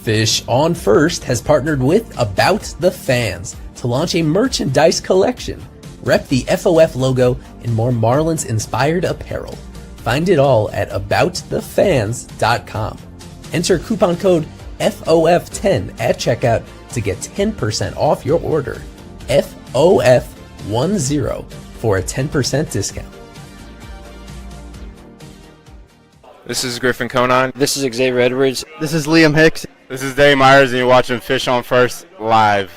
Fish on First has partnered with About the Fans to launch a merchandise collection. Rep the FOF logo and more Marlins-inspired apparel. Find it all at aboutthefans.com. Enter coupon code FOF10 at checkout to get 10% off your order. FOF10 for a 10% discount. This is Griffin Conan. This is Xavier Edwards. This is Liam Hicks. This is Dave Myers, and you're watching Fish on First live.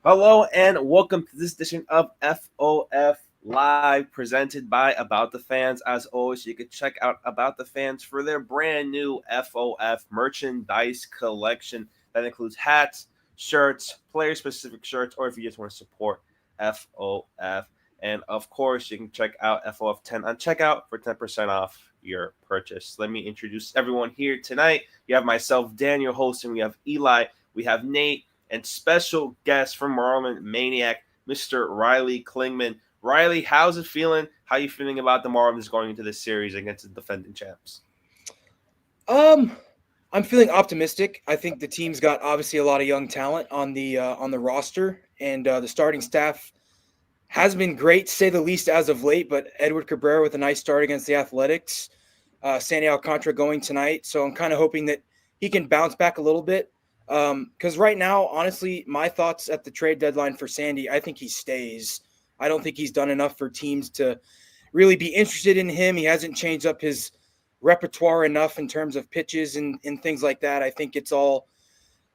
Hello and welcome to this edition of FOF Live, presented by About the Fans. As always, you can check out About the Fans for their brand new FOF merchandise collection that includes hats, shirts, player-specific shirts, or if you just want to support FOF. And of course, you can check out FOF10 on checkout for 10% off your purchase. Let me introduce everyone here tonight. You have myself, Daniel, hosting. We have Eli. We have Nate. And special guest from Marlin Maniac, Mr. Riley Klingman. Riley, how's it feeling? How are you feeling about the Marlins going into this series against the defending champs? I'm feeling optimistic. I think the team's got obviously a lot of young talent on the roster, and the starting staff has been great, to say the least, as of late. But Edward Cabrera with a nice start against the Athletics, Sandy Alcantara going tonight, so I'm kind of hoping that he can bounce back a little bit. Because right now, honestly, my thoughts at the trade deadline for Sandy, I think he stays. I don't think he's done enough for teams to really be interested in him. He hasn't changed up his repertoire enough in terms of pitches and things like that. I think it's all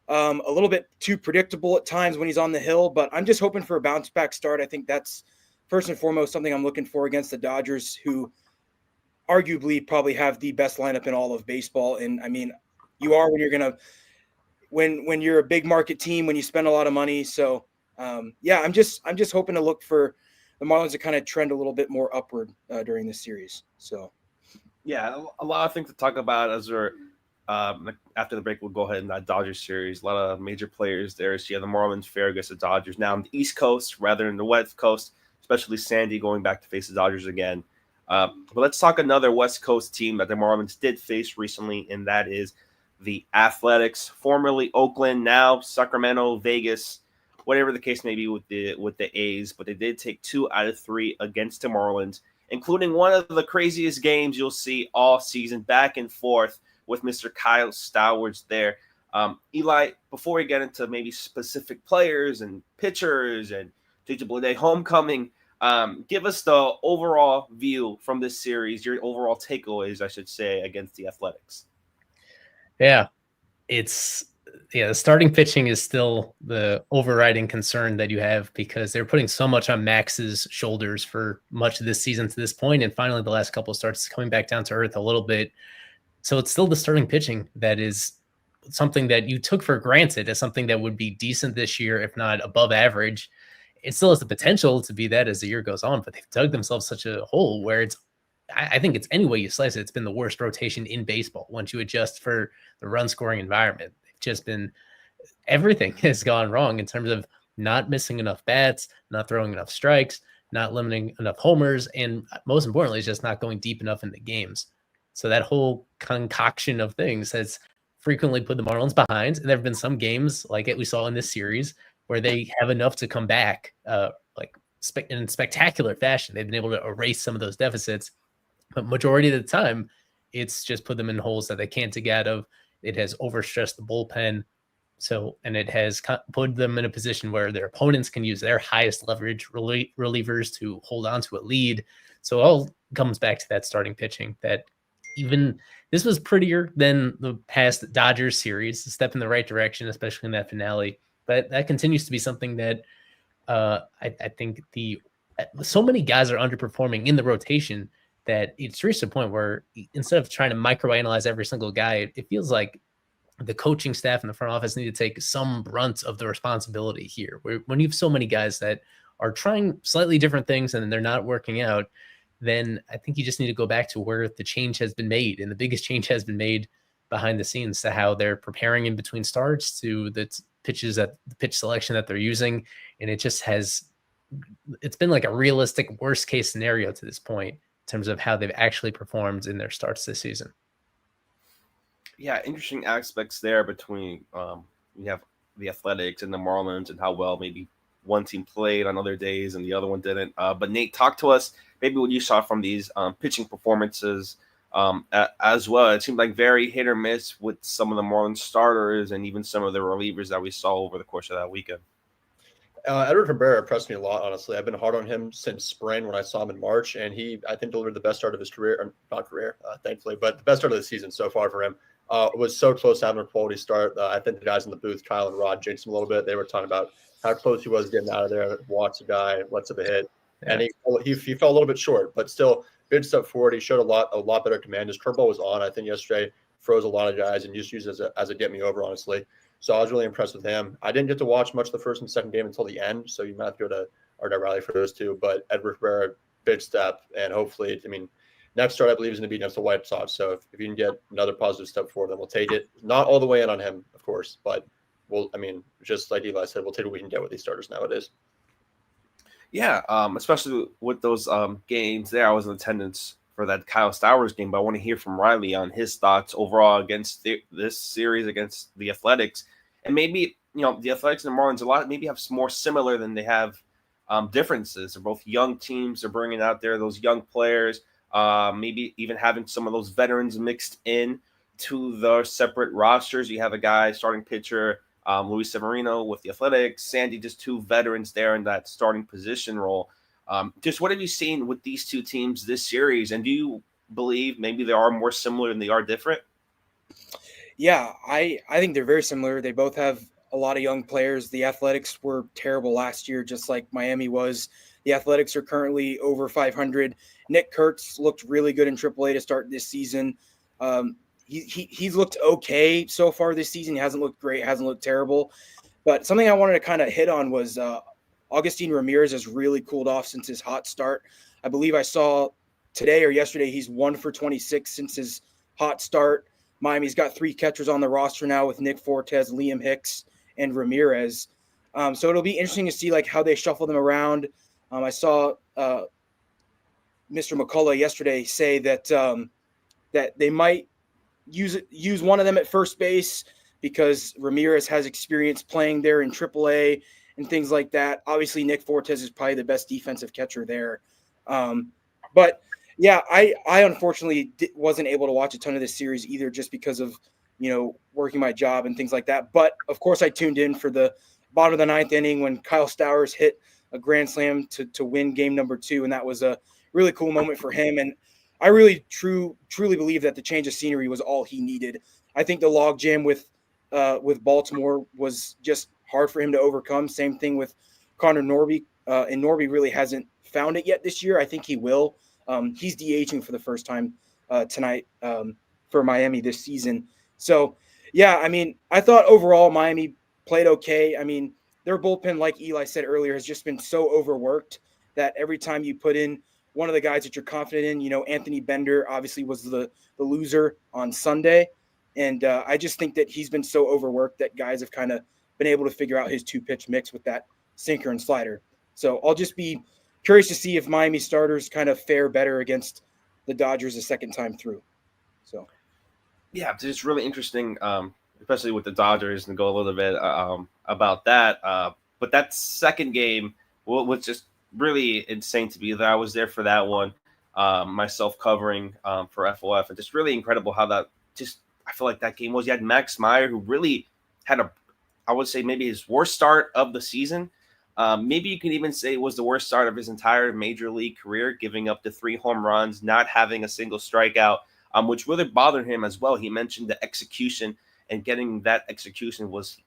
a little bit too predictable at times when he's on the hill, but I'm just hoping for a bounce back start. I think that's first and foremost something I'm looking for against the Dodgers, who arguably probably have the best lineup in all of baseball. And I mean, you are when you're going to when you're a big market team, when you spend a lot of money. So I'm just hoping to look for the Marlins to kind of trend a little bit more upward during this series. So yeah, a lot of things to talk about as we're after the break. We'll go ahead in that Dodgers series. A lot of major players there. So yeah, the Marlins fare against the Dodgers now on the East Coast rather than the West Coast, especially Sandy going back to face the Dodgers again. But let's talk another West Coast team that the Marlins did face recently, and that is the Athletics, formerly Oakland, now Sacramento, Vegas, whatever the case may be with the A's. But they did take 2 out of 3 against the Marlins, including one of the craziest games you'll see all season, back and forth with Mr. Kyle Stowers there. Eli, before we get into maybe specific players and pitchers and JJ Bleday homecoming, give us the overall view from this series, your overall takeaways, I should say, against the Athletics. Yeah, the starting pitching is still the overriding concern that you have, because they're putting so much on Max's shoulders for much of this season to this point, and finally the last couple of starts coming back down to earth a little bit. So it's still the starting pitching that is something that you took for granted as something that would be decent this year, if not above average. It still has the potential to be that as the year goes on, but they've dug themselves such a hole where I think it's any way you slice it, it's been the worst rotation in baseball once you adjust for the run scoring environment. They've just been, everything has gone wrong in terms of not missing enough bats, not throwing enough strikes, not limiting enough homers, and most importantly, is just not going deep enough in the games. So that whole concoction of things has frequently put the Marlins behind. And there have been some games like we saw in this series where they have enough to come back in spectacular fashion. They've been able to erase some of those deficits. But majority of the time, it's just put them in holes that they can't dig out of. It has overstressed the bullpen. And it has put them in a position where their opponents can use their highest leverage relievers to hold on to a lead. So it all comes back to that starting pitching, that even this was prettier than the past Dodgers series, a step in the right direction, especially in that finale. But that continues to be something that I think so many guys are underperforming in the rotation that it's reached a point where instead of trying to microanalyze every single guy, it feels like the coaching staff and the front office need to take some brunt of the responsibility here. When you have so many guys that are trying slightly different things and they're not working out, then I think you just need to go back to where the change has been made. And the biggest change has been made behind the scenes to how they're preparing in between starts, to the pitches, at the pitch selection that they're using. And it's been like a realistic worst case scenario to this point in terms of how they've actually performed in their starts this season. Yeah, interesting aspects there between you have the Athletics and the Marlins and how well maybe one team played on other days and the other one didn't. But Nate, talk to us maybe what you saw from these pitching performances as well. It seemed like very hit or miss with some of the Marlins starters and even some of the relievers that we saw over the course of that weekend. Edward Cabrera impressed me a lot, honestly. I've been hard on him since spring when I saw him in March, and he, I think, delivered the best start of his career, thankfully, but the best start of the season so far for him. Was so close to having a quality start. I think the guys in the booth, Kyle and Rod, jinxed him a little bit. They were talking about how close he was getting out of there, walks a guy, lets up a hit, and he fell a little bit short, but still big step forward. He showed a lot better command. His curveball was on, I think, yesterday. Froze a lot of guys and just used it as a get me over, honestly. So I was really impressed with him. I didn't get to watch much of the first and second game until the end, so you might have to go to Art Rally for those two. But Edward Cabrera, big step, and hopefully, next start I believe is going to be against the White Sox. So if you can get another positive step forward, then we'll take it. Not all the way in on him, of course, but just like Eli said, we'll take what we can get with these starters nowadays. Yeah, especially with those games there. I was in attendance for that Kyle Stowers game, but I want to hear from Riley on his thoughts overall against this series against the Athletics. And maybe, the Athletics and the Marlins maybe have more similar than they have differences. They're both young teams. They're bringing out there those young players, maybe even having some of those veterans mixed in to their separate rosters. You have a guy, starting pitcher, Luis Severino with the Athletics, Sandy, just two veterans there in that starting position role. Just what have you seen with these two teams this series? And do you believe maybe they are more similar than they are different? Yeah, I think they're very similar. They both have a lot of young players. The Athletics were terrible last year, just like Miami was. The Athletics are currently over 500. Nick Kurtz looked really good in AAA to start this season. He's looked okay so far this season. He hasn't looked great, hasn't looked terrible. But something I wanted to kind of hit on was Augustin Ramirez has really cooled off since his hot start. I believe I saw today or yesterday he's 1 for 26 since his hot start. Miami's got 3 catchers on the roster now with Nick Fortes, Liam Hicks, and Ramirez. So it'll be interesting to see how they shuffle them around. I saw Mr. McCullough yesterday say that that they might use one of them at first base because Ramirez has experience playing there in AAA and things like that. Obviously, Nick Fortes is probably the best defensive catcher there. But yeah, I unfortunately wasn't able to watch a ton of this series either, just because of working my job and things like that. But of course, I tuned in for the bottom of the 9th inning when Kyle Stowers hit a grand slam to win game number 2, and that was a really cool moment for him. And I really truly believe that the change of scenery was all he needed. I think the logjam with Baltimore was just hard for him to overcome. Same thing with Connor Norby, and Norby really hasn't found it yet this year. I think he will. He's DHing for the first time tonight for Miami this season. So, yeah, I thought overall Miami played okay. Their bullpen, like Eli said earlier, has just been so overworked that every time you put in one of the guys that you're confident in, Anthony Bender obviously was the loser on Sunday. And I just think that he's been so overworked that guys have kind of been able to figure out his 2-pitch mix with that sinker and slider. So I'll just be curious to see if Miami starters kind of fare better against the Dodgers a second time through. So, yeah, it's just really interesting, especially with the Dodgers, and go a little bit about that. But that second game was just really insane to be there. I was there for that one, myself covering for FOF, and just really incredible how that I feel like that game was. You had Max Meyer, who really had I would say maybe his worst start of the season. Maybe you can even say it was the worst start of his entire major league career, giving up the 3 home runs, not having a single strikeout, which really bothered him as well. He mentioned the execution, and getting that execution was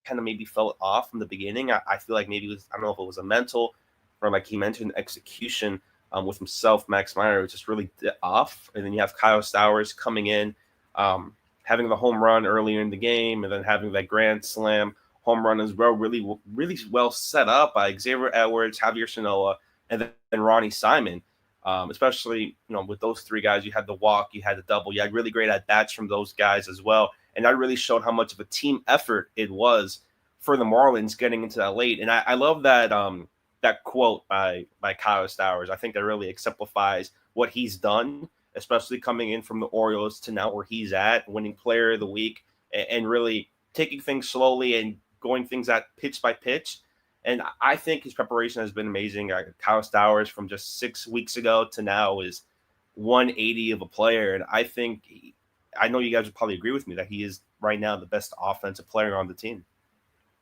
kind of maybe fell off from the beginning. I feel like maybe I don't know if it was a mental, or like he mentioned execution with himself, Max Meyer, was just really off. And then you have Kyle Stowers coming in, having the home run earlier in the game, and then having that grand slam home run as well. Really well set up by Xavier Edwards, Javier Sanoa, and then Ronnie Simon. Especially, with those three guys, you had the walk, you had the double, you had really great at bats from those guys as well. And that really showed how much of a team effort it was for the Marlins getting into that late. And I love that that quote by Kyle Stowers. I think that really exemplifies what he's done, especially coming in from the Orioles to now where he's at, winning Player of the Week, and really taking things slowly and going things at pitch by pitch. And I think his preparation has been amazing. Kyle Stowers from just 6 weeks ago to now is 180 of a player. And I know you guys would probably agree with me that he is right now the best offensive player on the team.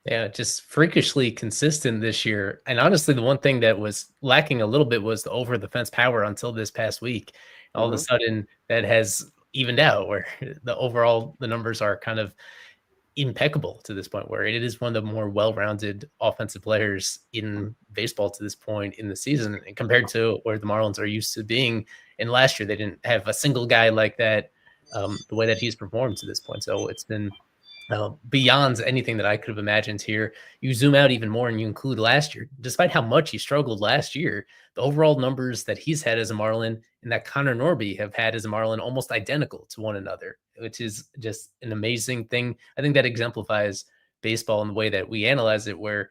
Yeah, just freakishly consistent this year. And honestly, the one thing that was lacking a little bit was the over the fence power until this past week. All of a sudden, that has evened out, where the numbers are kind of impeccable to this point, where it is one of the more well-rounded offensive players in baseball to this point in the season, and compared to where the Marlins are used to being. And last year, they didn't have a single guy like that, the way that he's performed to this point. So it's been beyond anything that I could have imagined here. You zoom out even more and you include last year, despite how much he struggled last year, the overall numbers that he's had as a Marlin and that Connor Norby have had as a Marlin almost identical to one another, which is just an amazing thing. I think that exemplifies baseball in the way that we analyze it, where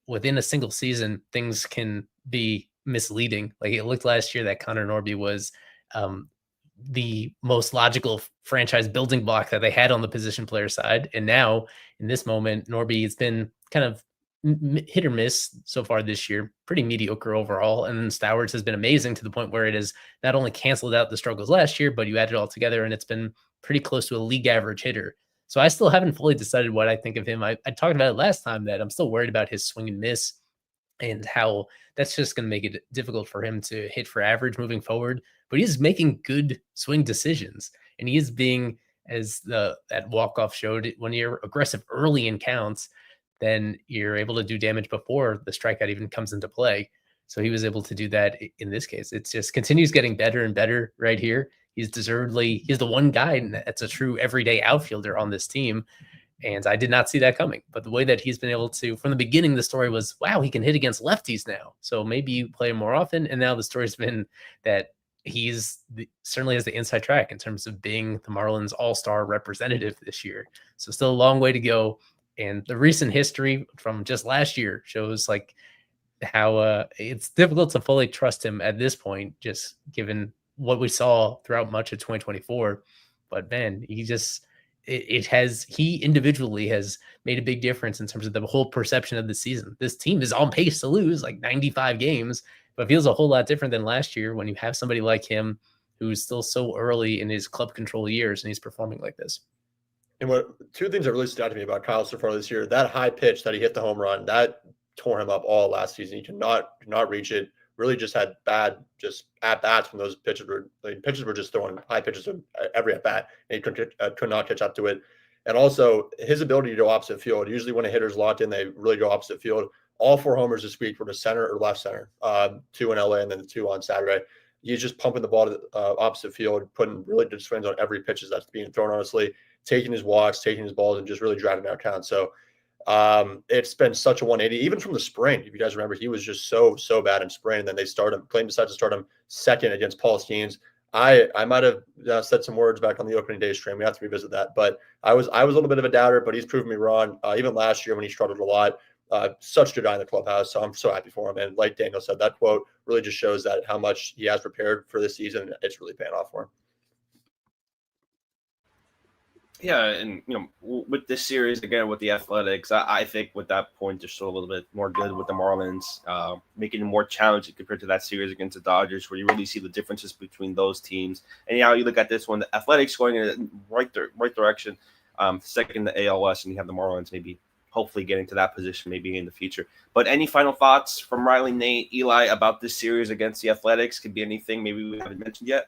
within a single season, things can be misleading. Like it looked last year that Connor Norby was the most logical franchise building block that they had on the position player side. And now in this moment, Norby has been kind of hit or miss so far this year, pretty mediocre overall. And then Stowers has been amazing to the point where it has not only canceled out the struggles last year, but you add it all together and it's been pretty close to a league average hitter. So I still haven't fully decided what I think of him. I talked about it last time that I'm still worried about his swing and miss and how that's just going to make it difficult for him to hit for average moving forward. But he's making good swing decisions, and he is being, as that walk-off showed, when you're aggressive early in counts, then you're able to do damage before the strikeout even comes into play. So he was able to do that in this case. It just continues getting better and better right here. He's the one guy that's a true everyday outfielder on this team. And I did not see that coming. But the way that he's been able to, from the beginning, the story was, wow, he can hit against lefties now. So maybe you play him more often. And now the story's been that certainly has the inside track in terms of being the Marlins all-star representative this year. So still a long way to go. And the recent history from just last year shows like how it's difficult to fully trust him at this point, just given what we saw throughout much of 2024. But man, he individually has made a big difference in terms of the whole perception of the season. This team is on pace to lose like 95 games, but feels a whole lot different than last year when you have somebody like him who's still so early in his club control years and he's performing like this. And two things that really stood out to me about Kyle so far this year, that high pitch that he hit the home run, that tore him up all last season. He could not reach it. Really just had bad at bats when those pitches were just throwing high pitches every at bat, and he could not catch up to it. And also his ability to go opposite field. Usually when a hitter's locked in, they really go opposite field. All 4 homers this week were to center or left center, 2 in LA and then the 2 on Saturday. He's just pumping the ball to the opposite field, putting really good swings on every pitch that's being thrown, honestly, taking his walks, taking his balls, and just really driving out counts. So it's been such a 180, even from the spring. If you guys remember, he was just so bad in spring. And then Clayton decided to start him second against Paul Skeens. I might have said some words back on the opening day stream. We have to revisit that, but I was a little bit of a doubter, but he's proven me wrong. Even last year when he struggled a lot, such a good guy in the clubhouse. So I'm so happy for him. And like Daniel said, that quote really just shows that how much he has prepared for this season. It's really paying off for him. Yeah, and with this series again with the Athletics, I think with that point just a little bit more good with the Marlins, making it more challenging compared to that series against the Dodgers, where you really see the differences between those teams. And now you look at this one, the Athletics going in the right direction, second in the AL West, and you have the Marlins maybe hopefully getting to that position maybe in the future. But any final thoughts from Riley, Nate, Eli about this series against the Athletics? Could be anything maybe we haven't mentioned yet.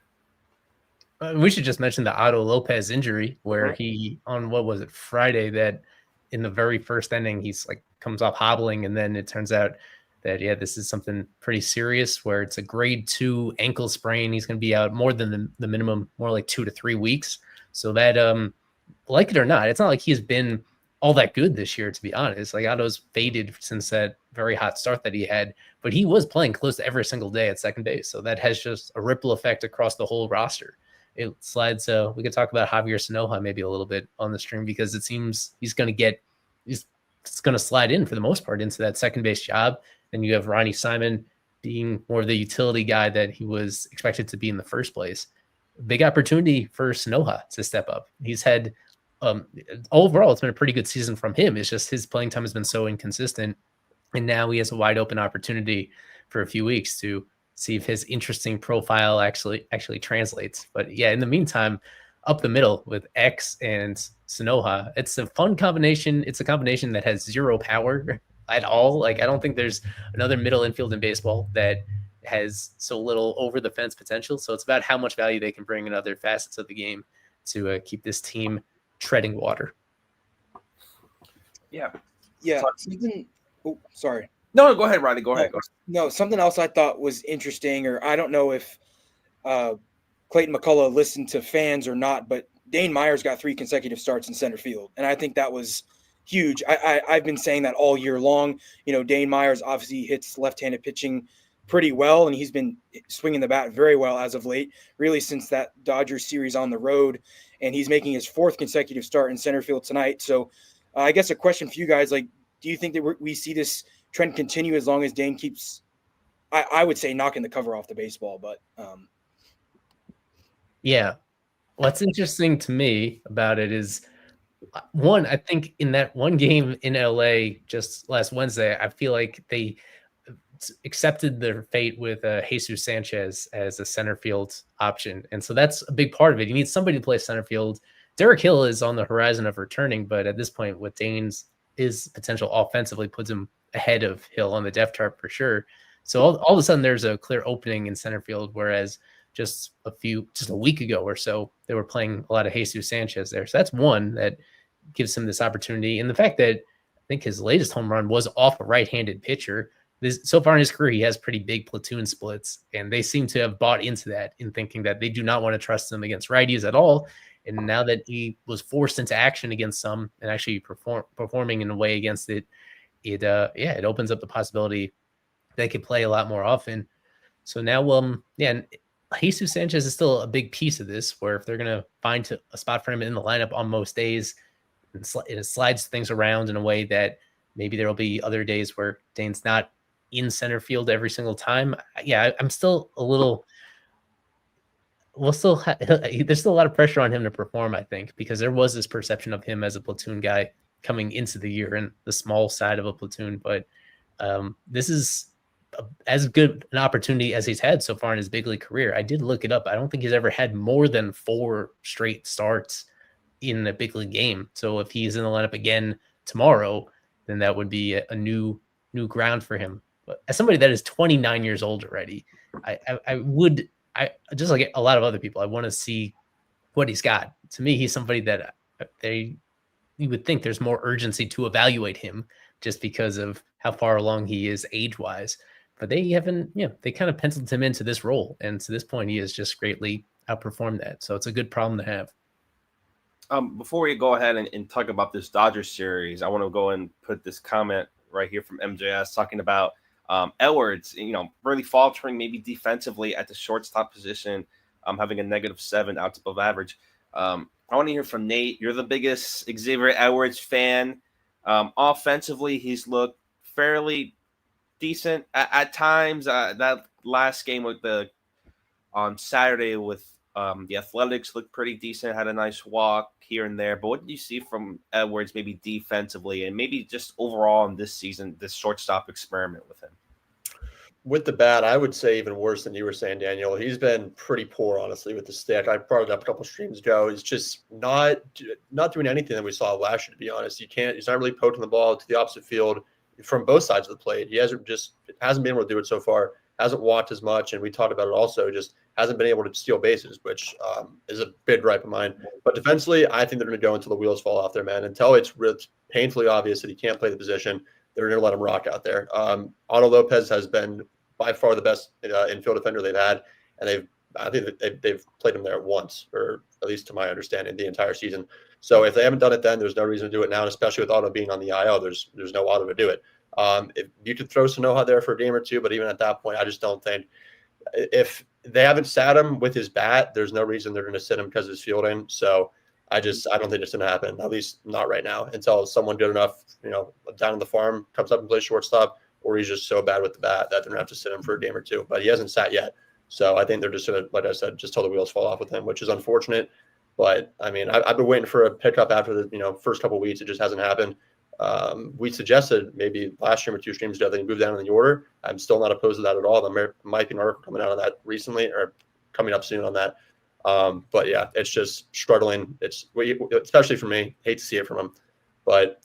We should just mention the Otto Lopez injury, where he, on what was it, Friday, that in the very first inning, he's like comes off hobbling, and then it turns out that, this is something pretty serious, where it's a grade 2 ankle sprain. He's going to be out more than the minimum, more like 2 to 3 weeks. So that, like it or not, it's not like he's been all that good this year, to be honest. Like Otto's faded since that very hot start that he had, but he was playing close to every single day at second base. So that has just a ripple effect across the whole roster. It slides. We could talk about Javier Sanoja maybe a little bit on the stream, because it seems he's going to slide in for the most part into that second base job. Then you have Ronnie Simon being more of the utility guy that he was expected to be in the first place. Big opportunity for Sanoja to step up. He's had overall, it's been a pretty good season from him. It's just his playing time has been so inconsistent, and now he has a wide open opportunity for a few weeks to see if his interesting profile actually translates. But yeah, in the meantime, up the middle with X and Sanoja, it's a fun combination. It's a combination that has zero power at all. Like, I don't think there's another middle infield in baseball that has so little over the fence potential. So it's about how much value they can bring in other facets of the game to keep this team treading water. Yeah. Something. Oh, sorry. No, go ahead, Rodney. Go ahead. No, something else I thought was interesting, or I don't know if Clayton McCullough listened to fans or not, but Dane Myers got 3 consecutive starts in center field, and I think that was huge. I've been saying that all year long. Dane Myers obviously hits left-handed pitching pretty well, and he's been swinging the bat very well as of late, really since that Dodgers series on the road, and he's making his 4th consecutive start in center field tonight. So I guess a question for you guys, like, do you think that we see this trend continue as long as Dane keeps, I would say, knocking the cover off the baseball, but yeah. What's interesting to me about it is, one, I think in that one game in LA just last Wednesday, I feel like they accepted their fate with Jesus Sanchez as a center field option. And so that's a big part of it. You need somebody to play center field. Derek Hill is on the horizon of returning, but at this point, with Dane's potential offensively puts him ahead of Hill on the depth chart for sure. So all of a sudden there's a clear opening in center field, whereas just a week ago or so, they were playing a lot of Jesus Sanchez there. So that's one that gives him this opportunity. And the fact that I think his latest home run was off a right-handed pitcher. So far in his career, he has pretty big platoon splits, and they seem to have bought into that in thinking that they do not want to trust him against righties at all. And now that he was forced into action against some and actually performing in a way against it, it opens up the possibility they could play a lot more often. So now, and Jesus Sanchez is still a big piece of this, where if they're going to find a spot for him in the lineup on most days, it slides things around in a way that maybe there will be other days where Dane's not in center field every single time. Yeah, I'm still a little. There's still a lot of pressure on him to perform, I think, because there was this perception of him as a platoon guy coming into the year and the small side of a platoon. But this is as good an opportunity as he's had so far in his big league career. I did look it up. I don't think he's ever had more than 4 straight starts in a big league game. So if he's in the lineup again tomorrow, then that would be a new ground for him. But as somebody that is 29 years old already, I just like a lot of other people, I want to see what he's got. To me, he's somebody that you would think there's more urgency to evaluate him just because of how far along he is age-wise. But they haven't, they kind of penciled him into this role. And to this point, he has just greatly outperformed that. So it's a good problem to have. Before we go ahead and talk about this Dodgers series, I want to go and put this comment right here from MJS talking about Edwards, really faltering maybe defensively at the shortstop position, having a -7 outs above average. I want to hear from Nate. You're the biggest Xavier Edwards fan. Offensively, he's looked fairly decent at times. That last game on Saturday with the Athletics looked pretty decent, had a nice walk here and there. But what did you see from Edwards, maybe defensively and maybe just overall in this season, this shortstop experiment with him? With the bat, I would say even worse than you were saying, Daniel. He's been pretty poor, honestly, with the stick. I brought it up a couple streams ago. He's just not doing anything that we saw last year, to be honest. He's not really poking the ball to the opposite field from both sides of the plate. He hasn't been able to do it so far. Hasn't walked as much, and we talked about it also. Just hasn't been able to steal bases, which is a big gripe of mine. But defensively, I think they're going to go until the wheels fall off there, man. Until it's painfully obvious that he can't play the position, they're going to let him rock out there. Otto Lopez has been by far the best infield defender they've had, and I think they've played him there once, or at least to my understanding, the entire season. So if they haven't done it then, there's no reason to do it now, and especially with Otto being on the IL, there's no Otto to do it. If you could throw Sanoja there for a game or two, but even at that point, I just don't think if they haven't sat him with his bat, there's no reason they're going to sit him because of his fielding. So I don't think it's going to happen, at least not right now, until someone good enough, down on the farm comes up and plays shortstop, or he's just so bad with the bat that they're going to have to sit him for a game or two. But he hasn't sat yet. So I think they're just going to, like I said, just tell the wheels fall off with him, which is unfortunate. But I mean, I've been waiting for a pickup after the first couple of weeks. It just hasn't happened. We suggested maybe last stream or two streams ago that he moved down in the order. I'm still not opposed to that at all. There might be an article coming out of that recently or coming up soon on that. But yeah, it's just struggling. It's especially for me. Hate to see it from him, but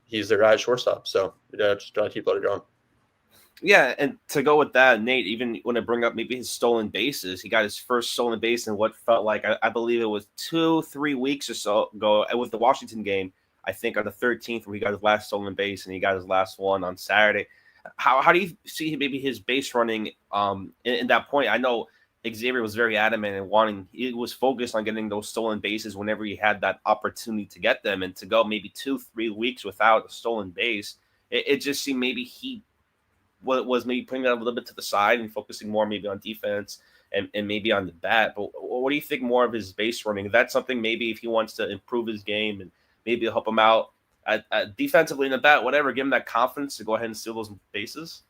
he's their guy at shortstop. So just gotta keep letting it going. Yeah, and to go with that, Nate, even when I bring up maybe his stolen bases, he got his first stolen base in what felt like, I believe it was 2-3 weeks or so ago with the Washington game, I think on the 13th, where he got his last stolen base, and he got his last one on Saturday. How do you see maybe his base running in that point? I know Xavier was very adamant and he was focused on getting those stolen bases whenever he had that opportunity to get them, and to go maybe 2-3 weeks without a stolen base, it just seemed maybe he was maybe putting that a little bit to the side and focusing more maybe on defense and maybe on the bat. But what do you think more of his base running? Is that something maybe if he wants to improve his game and maybe help him out defensively in the bat, whatever, give him that confidence to go ahead and steal those bases?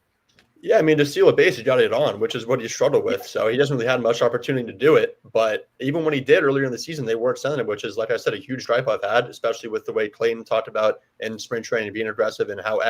Yeah, I mean, to steal a base, he got it on, which is what he struggled with. So he doesn't really have much opportunity to do it. But even when he did earlier in the season, they weren't sending it, which is, like I said, a huge gripe I've had, especially with the way Clayton talked about in spring training being aggressive and how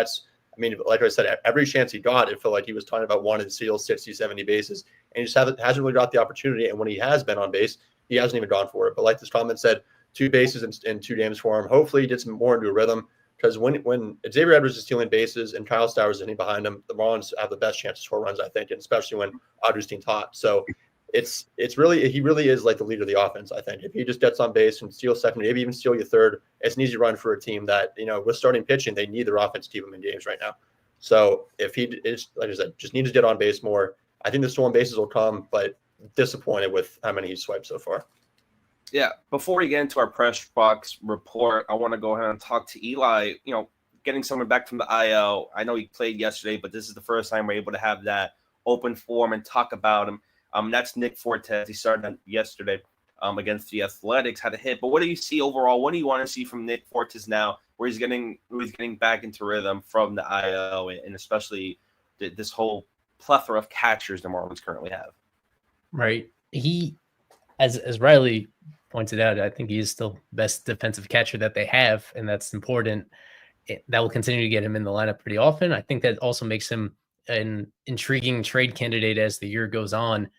like I said, every chance he got, it felt like he was talking about wanting to steal 60, 70 bases. And he just hasn't really got the opportunity. And when he has been on base, he hasn't even gone for it. But like this comment said, 2 bases in 2 games for him. Hopefully he gets more into a rhythm. Because when Xavier Edwards is stealing bases and Kyle Stowers is hitting behind him, the Marlins have the best chance to score runs, I think, and especially when Audrey's team's hot. So he really is like the leader of the offense, I think. If he just gets on base and steals second, maybe even steal your third, it's an easy run for a team that, with starting pitching, they need their offense to keep them in games right now. So if he is, like I said, just needs to get on base more, I think the stolen bases will come, but disappointed with how many he's swiped so far. Yeah, before we get into our press box report, I want to go ahead and talk to Eli. Getting someone back from the IL. I know he played yesterday, but this is the first time we're able to have that open forum and talk about him. That's Nick Fortes. He started yesterday against the Athletics, had a hit. But what do you see overall? What do you want to see from Nick Fortes now, where he's getting back into rhythm from the IL, and especially this whole plethora of catchers the Marlins currently have? Right. He, as Riley pointed out, I think he is still the best defensive catcher that they have, and that's important. That will continue to get him in the lineup pretty often. I think that also makes him an intriguing trade candidate as the year goes on.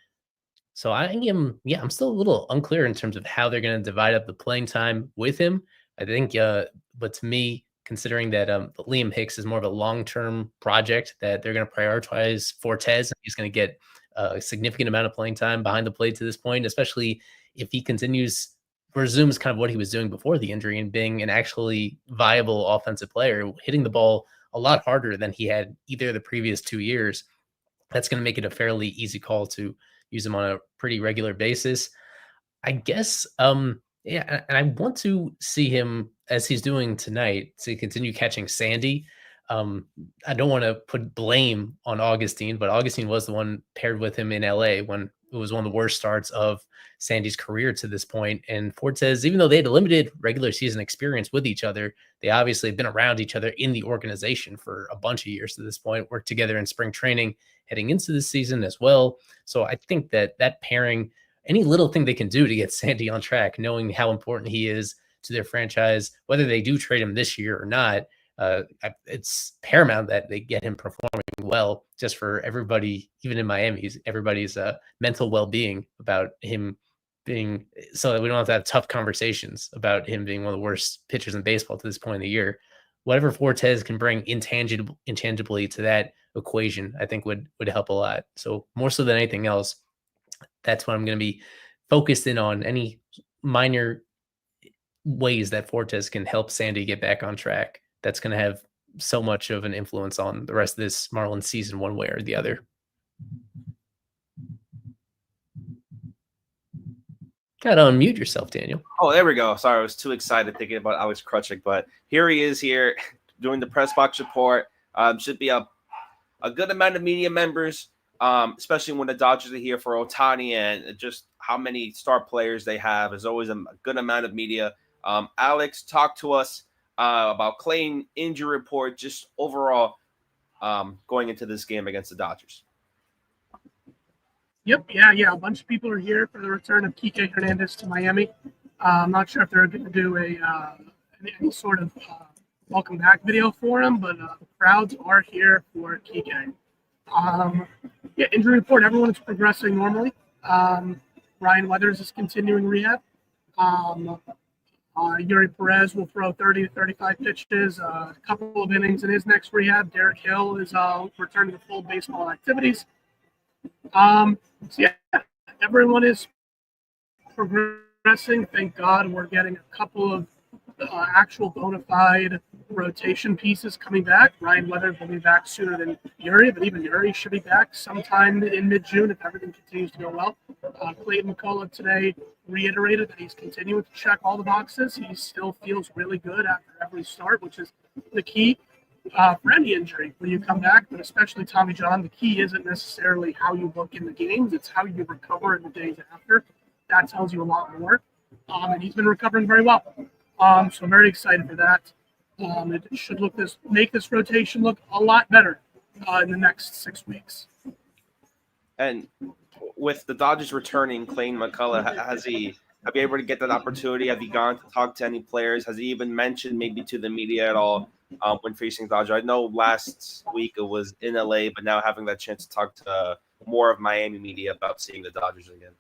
So I'm still a little unclear in terms of how they're going to divide up the playing time with him. I think, but to me, considering that Liam Hicks is more of a long-term project, that they're going to prioritize Fortes, and he's going to get a significant amount of playing time behind the plate to this point, especially if he resumes kind of what he was doing before the injury and being an actually viable offensive player, hitting the ball a lot harder than he had either the previous 2 years. That's going to make it a fairly easy call to use him on a pretty regular basis, I guess. And I want to see him, as he's doing tonight, to continue catching Sandy. I don't want to put blame on Augustine, but Augustine was the one paired with him in LA when it was one of the worst starts of Sandy's career to this point. And Fortes, even though they had a limited regular season experience with each other, they obviously have been around each other in the organization for a bunch of years to this point, worked together in spring training heading into the season as well. So I think that pairing, any little thing they can do to get Sandy on track, knowing how important he is to their franchise, whether they do trade him this year or not, it's paramount that they get him performing well, just for everybody, even in Miami, everybody's mental well-being about him being, so that we don't have to have tough conversations about him being one of the worst pitchers in baseball to this point in the year. Whatever Fortes can bring intangibly to that equation, I think would help a lot. So more so than anything else, that's what I'm going to be focused in on, any minor ways that Fortes can help Sandy get back on track. That's going to have so much of an influence on the rest of this Marlins season, one way or the other. Gotta unmute yourself, Daniel. Oh, there we go. Sorry, I was too excited thinking about Alex Krutchik, but here he is here doing the press box report. Should be a good amount of media members, especially when the Dodgers are here for Ohtani and just how many star players they have. There's always a good amount of media. Alex, talk to us about Clayton injury report, just overall going into this game against the Dodgers. Yep, yeah. A bunch of people are here for the return of Kike Hernandez to Miami. I'm not sure if they're going to do any sort of welcome back video for him, but the crowds are here for Kike. Injury report, everyone is progressing normally. Ryan Weathers is continuing rehab. Yuri Perez will throw 30 to 35 pitches, a couple of innings in his next rehab. Derek Hill is returning to full baseball activities. Everyone is progressing. Thank God we're getting a couple of actual bona fide rotation pieces coming back. Ryan Weathers will be back sooner than Yuri, but even Yuri should be back sometime in mid-June if everything continues to go well. Clayton McCullough today reiterated that he's continuing to check all the boxes. He still feels really good after every start, which is the key. For any injury when you come back, but especially Tommy John, the key isn't necessarily how you look in the games, it's how you recover in the days after. That tells you a lot more. And he's been recovering very well. So I'm very excited for that. It should make this rotation look a lot better in the next 6 weeks. And with the Dodgers returning Clayton McCullough, have you able to get that opportunity? Have you gone to talk to any players? Has he even mentioned maybe to the media at all when facing Dodgers? I know last week it was in LA, but now having that chance to talk to more of Miami media about seeing the Dodgers again.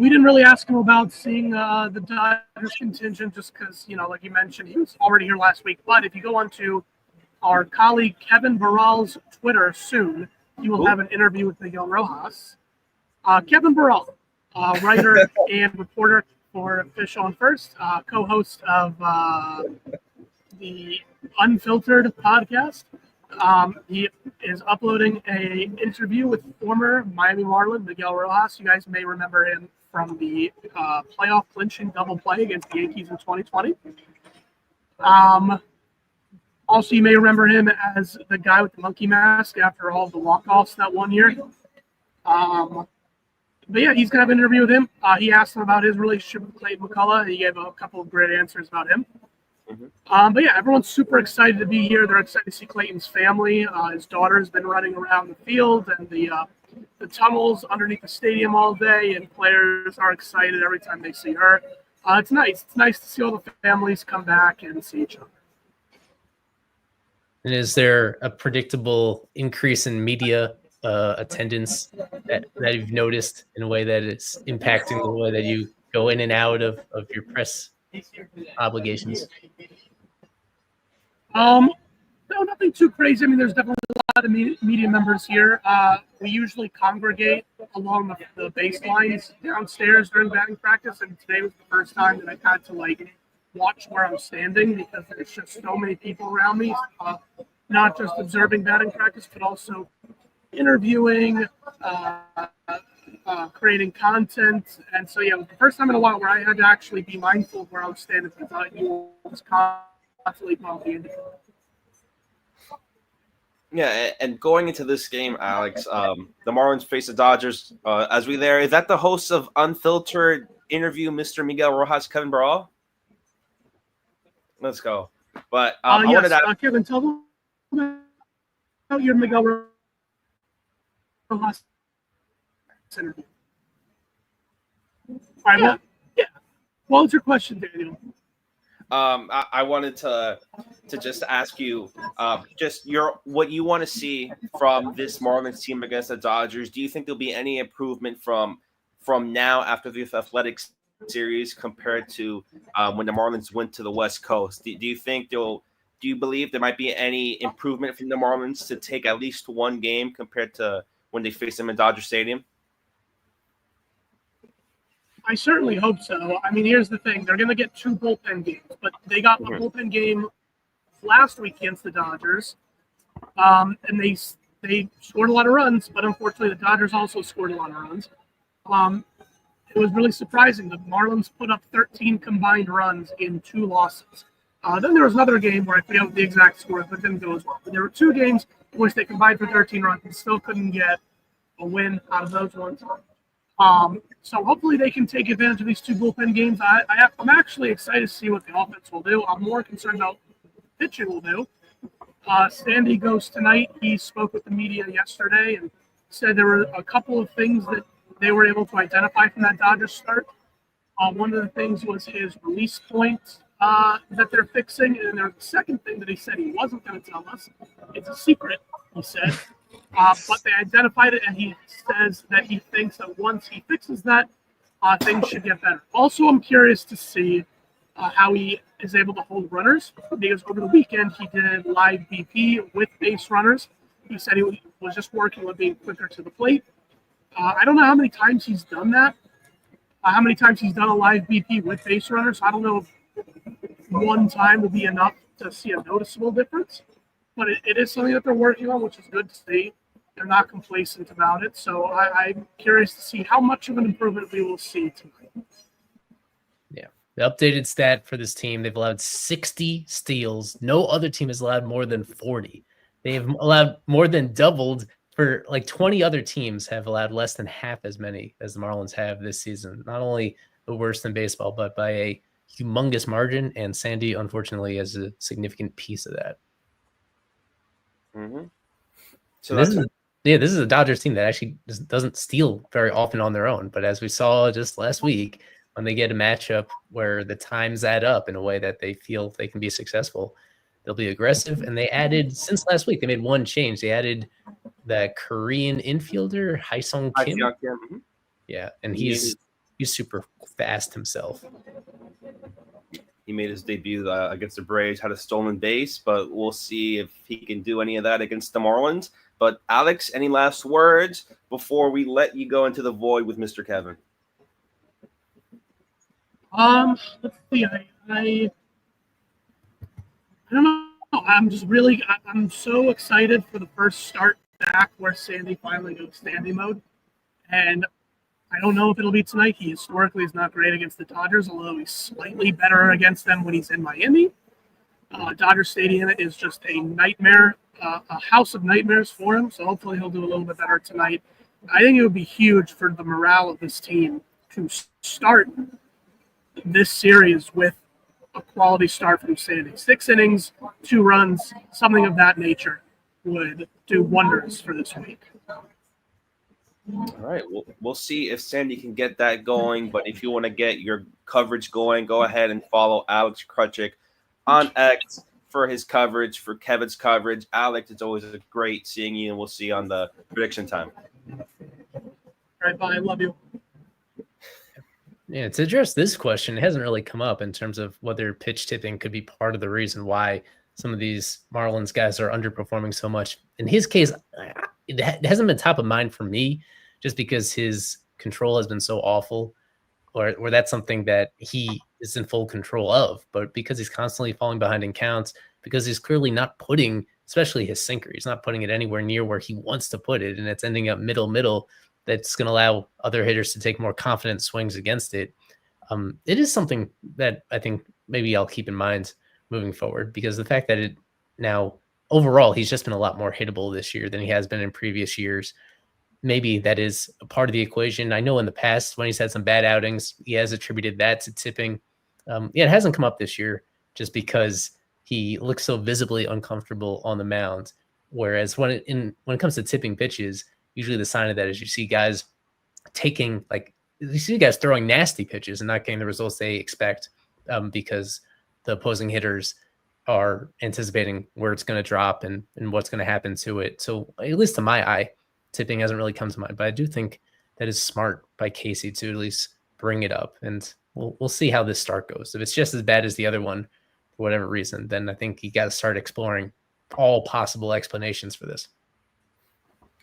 We didn't really ask him about seeing the Dodgers contingent just because, like you mentioned, he was already here last week. But if you go onto our colleague Kevin Burrell's Twitter soon, he will have an interview with Miguel Rojas. Kevin Burrell, writer and reporter for Fish on First, co-host of the Unfiltered podcast. He is uploading an interview with former Miami Marlin Miguel Rojas. You guys may remember him from the playoff clinching double play against the Yankees in 2020. Also, you may remember him as the guy with the monkey mask after all the walk-offs that one year. But yeah, he's going to have an interview with him. He asked him about his relationship with Clayton McCullough. He gave a couple of great answers about him. But yeah, everyone's super excited to be here. They're excited to see Clayton's family. His daughter's been running around the field and the tunnels underneath the stadium all day, and players are excited every time they see her. It's nice. It's nice to see all the families come back and see each other. And is there a predictable increase in media attendance that you've noticed in a way that it's impacting the way that you go in and out of your press obligations? No, nothing too crazy. I mean, there's definitely a lot of media members here. We usually congregate along the baselines downstairs during batting practice, and today was the first time that I've had to watch where I'm standing because there's just so many people around me, not just observing batting practice, but also interviewing, creating content. And so, yeah, it was the first time in a while where I had to actually be mindful of where I was standing because I thought you was constantly bumping into. Yeah, and going into this game, Alex, the Marlins face the Dodgers. As we there, is that the host of Unfiltered interview, Mr. Miguel Rojas, Kevin Burrell? Let's go. But I wanted to Kevin, tell them about your Miguel Rojas interview. All right, yeah. What was your question, Daniel? I wanted to just ask you just what you want to see from this Marlins team against the Dodgers. Do you think there'll be any improvement from now after the Athletics series compared to when the Marlins went to the West Coast? Do you think do you believe there might be any improvement from the Marlins to take at least one game compared to when they faced them in Dodger Stadium? I certainly hope so. I mean, here's the thing. They're going to get 2 bullpen games, but they got a bullpen game last week against the Dodgers, and they scored a lot of runs, but unfortunately the Dodgers also scored a lot of runs. it was really surprising. The Marlins put up 13 combined runs in 2 losses. Then there was another game where I forget what the exact score, but it didn't go as well. But there were 2 games in which they combined for 13 runs and still couldn't get a win out of those ones. So hopefully they can take advantage of these 2 bullpen games. I'm actually excited to see what the offense will do. I'm more concerned about what the pitching will do. Sandy goes tonight. He spoke with the media yesterday and said there were a couple of things that they were able to identify from that Dodgers start. One of the things was his release point that they're fixing. And there's a second thing that he said he wasn't going to tell us. It's a secret, he said. But they identified it, and he says that he thinks that once he fixes that, things should get better. Also, I'm curious to see how he is able to hold runners, because over the weekend he did live BP with base runners. He said he was just working on being quicker to the plate. I don't know how many times he's done that, how many times he's done a live BP with base runners. I don't know if one time will be enough to see a noticeable difference, but it is something that they're working on, which is good to see. They're not complacent about it, so I'm curious to see how much of an improvement we will see tonight. Yeah. The updated stat for this team, they've allowed 60 steals. No other team has allowed more than 40. They've allowed more than doubled for like 20 other teams have allowed less than half as many as the Marlins have this season. Not only the worst in baseball, but by a humongous margin. And Sandy, unfortunately, is a significant piece of that. Mm-hmm. So this is a Dodgers team that actually doesn't steal very often on their own. But as we saw just last week, when they get a matchup where the times add up in a way that they feel they can be successful, they'll be aggressive. And they added, since last week, they made one change. They added the Korean infielder, Haesung Kim. Mm-hmm. Yeah, and he's super fast himself. He made his debut against the Braves, had a stolen base, but we'll see if he can do any of that against the Marlins. But Alex, any last words before we let you go into the void with Mr. Kevin? Let's see. I don't know. I'm so excited for the first start back where Sandy finally goes Sandy mode. And I don't know if it'll be tonight. He historically is not great against the Dodgers, although he's slightly better against them when he's in Miami. Dodger Stadium is just a nightmare, a house of nightmares for him. So hopefully he'll do a little bit better tonight. I think it would be huge for the morale of this team to start this series with a quality start from Sandy. 6 innings, 2 runs, something of that nature would do wonders for this week. All right, we'll see if Sandy can get that going. But if you want to get your coverage going, go ahead and follow Alex Krutchik on X for his coverage, for Kevin's coverage. Alex, it's always great seeing you, and we'll see you on the prediction time. All right, bye. I love you. Yeah, to address this question, it hasn't really come up in terms of whether pitch tipping could be part of the reason why some of these Marlins guys are underperforming so much. In his case, it hasn't been top of mind for me just because his control has been so awful, or that's something that he is in full control of. But because he's constantly falling behind in counts, because he's clearly not putting, especially his sinker, he's not putting it anywhere near where he wants to put it, and it's ending up middle, that's going to allow other hitters to take more confident swings against it. It is something that I think maybe I'll keep in mind moving forward, because the fact that it now overall, he's just been a lot more hittable this year than he has been in previous years. Maybe that is a part of the equation. I know in the past when he's had some bad outings, he has attributed that to tipping. It hasn't come up this year just because he looks so visibly uncomfortable on the mound. Whereas when it comes to tipping pitches, usually the sign of that is you see guys throwing nasty pitches and not getting the results they expect because the opposing hitters are anticipating where it's going to drop and what's going to happen to it. So at least to my eye, tipping hasn't really come to mind, but I do think that is smart by Casey to at least bring it up, and we'll see how this start goes. If it's just as bad as the other one, for whatever reason, then I think you got to start exploring all possible explanations for this.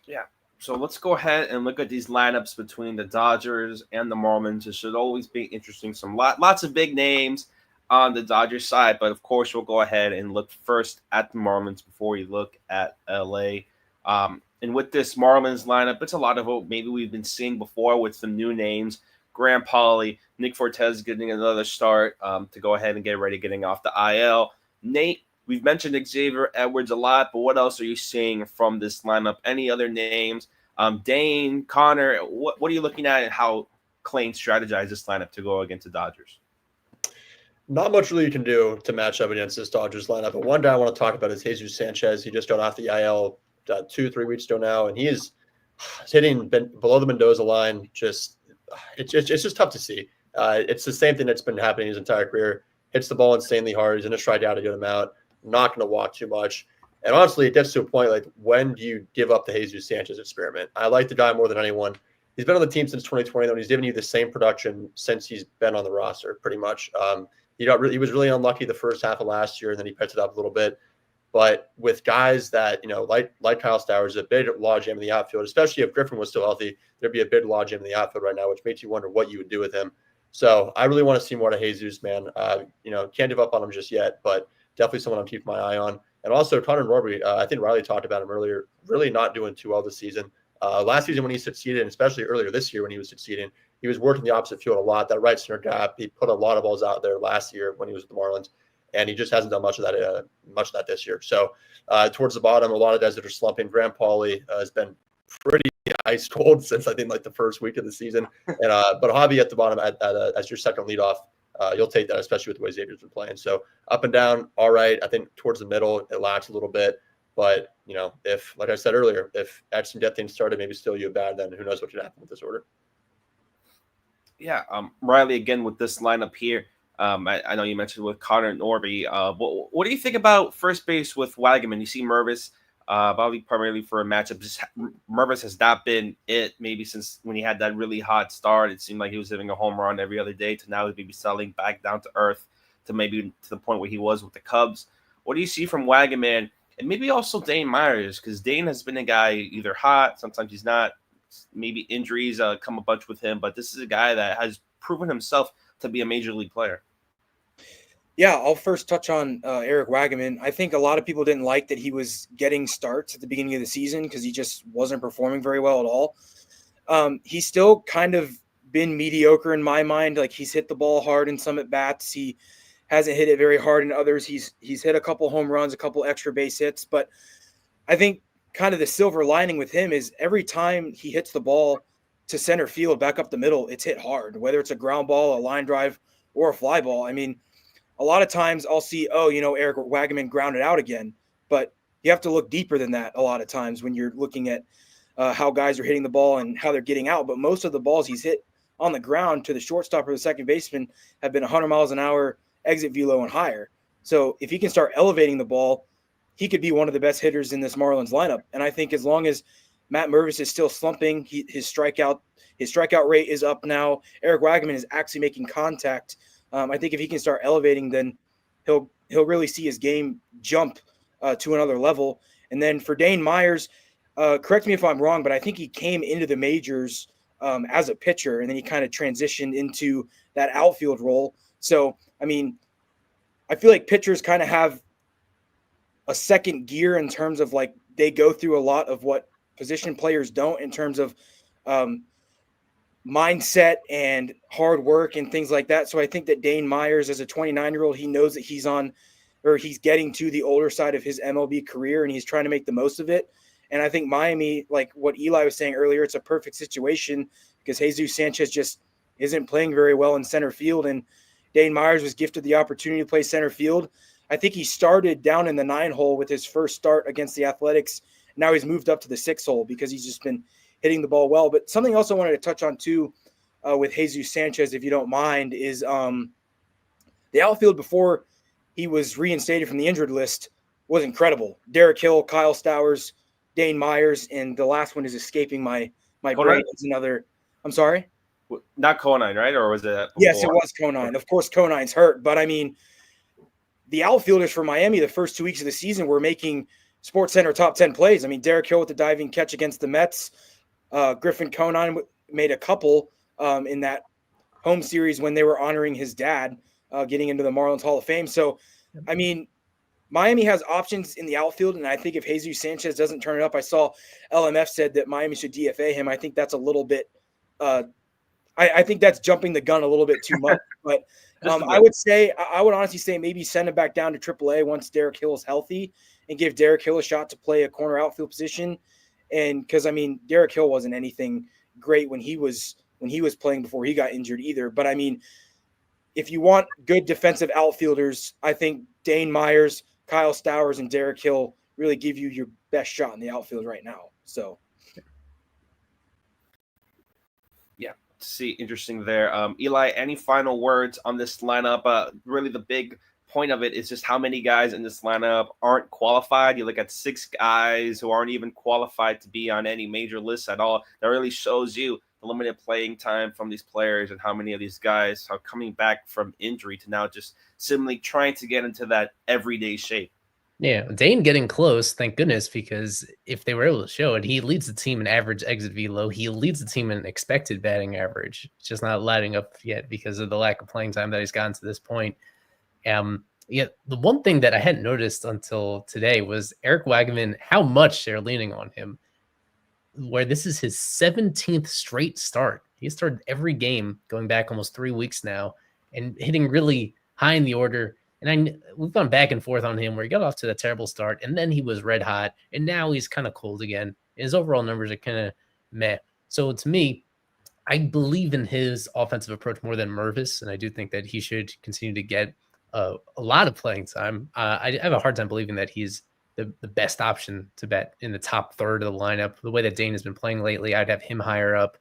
Yeah. So let's go ahead and look at these lineups between the Dodgers and the Marlins. It should always be interesting. Lots of big names on the Dodgers side, but of course we'll go ahead and look first at the Marlins before we look at LA. And with this Marlins lineup, it's a lot of what maybe we've been seeing before with some new names. Graham Pauley, Nick Fortes getting another start to go ahead and get ready getting off the IL. Nate, we've mentioned Xavier Edwards a lot, but what else are you seeing from this lineup? Any other names? Dane, Connor, what are you looking at and how Clayton strategized this lineup to go against the Dodgers? Not much really you can do to match up against this Dodgers lineup. But one guy I want to talk about is Jesus Sanchez. He just got off the IL 2-3 weeks ago now, and he is hitting below the Mendoza line. It's just tough to see. It's the same thing that's been happening his entire career. Hits the ball insanely hard. He's going to strike out to get him out. Not going to walk too much. And honestly, it gets to a point like, when do you give up the Jesus Sanchez experiment? I like the guy more than anyone. He's been on the team since 2020, though, and he's given you the same production since he's been on the roster, pretty much. He was really unlucky the first half of last year, and then he picked it up a little bit. But with guys that, like Kyle Stowers, a big logjam in the outfield, especially if Griffin was still healthy, there'd be a big logjam in the outfield right now, which makes you wonder what you would do with him. So I really want to see more of Jesus, man. Can't give up on him just yet, but definitely someone I'm keeping my eye on. And also Connor Norby, I think Riley talked about him earlier, really not doing too well this season. Last season when he succeeded, and especially earlier this year when he was succeeding, he was working the opposite field a lot. That right center gap, he put a lot of balls out there last year when he was with the Marlins, and he just hasn't done much of that this year. So towards the bottom, a lot of guys that are slumping. Graham Pauley has been pretty ice cold since I think like the first week of the season. And but Javi at the bottom as your second leadoff, you'll take that, especially with the way Xavier's been playing. So up and down, all right. I think towards the middle it lacks a little bit. But if, like I said earlier, if Action Death things started, maybe still you bad, then who knows what could happen with this order. Yeah, Riley, again with this lineup here. I know you mentioned with Connor and Norby. What do you think about first base with Wagaman? You see Mervis, probably primarily for a matchup. Just Mervis has not been it maybe since when he had that really hot start. It seemed like he was hitting a home run every other day to now he's maybe settling back down to earth to maybe to the point where he was with the Cubs. What do you see from Wagaman? And maybe also Dane Myers, because Dane has been a guy either hot, sometimes he's not. Maybe injuries come a bunch with him, but this is a guy that has proven himself to be a major league player. Yeah, I'll first touch on Eric Wagaman. I think a lot of people didn't like that he was getting starts at the beginning of the season because he just wasn't performing very well at all. He's still kind of been mediocre in my mind. Like, he's hit the ball hard in some at-bats. He hasn't hit it very hard in others. He's hit a couple home runs, a couple extra base hits. But I think kind of the silver lining with him is every time he hits the ball to center field back up the middle, it's hit hard, whether it's a ground ball, a line drive, or a fly ball. I mean, a lot of times I'll see, Eric Wagaman grounded out again, but you have to look deeper than that a lot of times when you're looking at how guys are hitting the ball and how they're getting out. But most of the balls he's hit on the ground to the shortstop or the second baseman have been 100 miles an hour exit velo and higher. So if he can start elevating the ball, he could be one of the best hitters in this Marlins lineup. And I think as long as Matt Mervis is still slumping, his strikeout rate is up now. Eric Wagaman is actually making contact. I think if he can start elevating, then he'll really see his game jump to another level. And then for Dane Myers, correct me if I'm wrong, but I think he came into the majors as a pitcher, and then he kind of transitioned into that outfield role. So, I mean, I feel like pitchers kind of have a second gear in terms of like they go through a lot of what position players don't in terms of mindset and hard work and things like that. So I think that Dane Myers, as a 29-year-old, he knows that he's getting to the older side of his MLB career, and he's trying to make the most of it. And I think Miami, like what Eli was saying earlier, it's a perfect situation because Jesus Sanchez just isn't playing very well in center field, and Dane Myers was gifted the opportunity to play center field. I think he started down in the 9 hole with his first start against the Athletics. Now he's moved up to the 6 hole because he's just been hitting the ball well. But something else I wanted to touch on too with Jesus Sanchez, if you don't mind, is the outfield before he was reinstated from the injured list was incredible. Derek Hill, Kyle Stowers, Dane Myers, and the last one is escaping my brain. It's another. I'm sorry? Not Conine, right? Or was it? Yes, it was Conine. Of course, Conine's hurt. But, I mean, the outfielders for Miami the first 2 weeks of the season were making SportsCenter top 10 plays. I mean, Derek Hill with the diving catch against the Mets. Griffin Conine made a couple in that home series when they were honoring his dad getting into the Marlins Hall of Fame. So, I mean, Miami has options in the outfield, and I think if Jesus Sanchez doesn't turn it up, I saw LMF said that Miami should DFA him. I think that's a little bit I think that's jumping the gun a little bit too much. But I would honestly say maybe send him back down to AAA once Derek Hill is healthy and give Derek Hill a shot to play a corner outfield position. And because I mean, Derek Hill wasn't anything great when he was playing before he got injured either. But I mean, if you want good defensive outfielders, I think Dane Myers, Kyle Stowers, and Derek Hill really give you your best shot in the outfield right now. So, yeah, see, interesting there. Eli, any final words on this lineup? Really, the big point of it is just how many guys in this lineup aren't qualified. You look at 6 guys who aren't even qualified to be on any major lists at all. That really shows you the limited playing time from these players and how many of these guys are coming back from injury to now just simply trying to get into that everyday shape. Yeah, Dane getting close, thank goodness, because if they were able to show it, he leads the team in average exit velo. He leads the team in expected batting average. It's just not lighting up yet because of the lack of playing time that he's gotten to this point. Yeah, the one thing that I hadn't noticed until today was Eric Wagman, how much they're leaning on him, where this is his 17th straight start. He started every game going back almost 3 weeks now and hitting really high in the order. And we've gone back and forth on him where he got off to a terrible start and then he was red hot and now he's kind of cold again. His overall numbers are kind of meh. So to me, I believe in his offensive approach more than Mervis, and I do think that he should continue to get a lot of playing time. I have a hard time believing that he's the best option to bet in the top third of the lineup. The way that Dane has been playing lately, I'd have him higher up.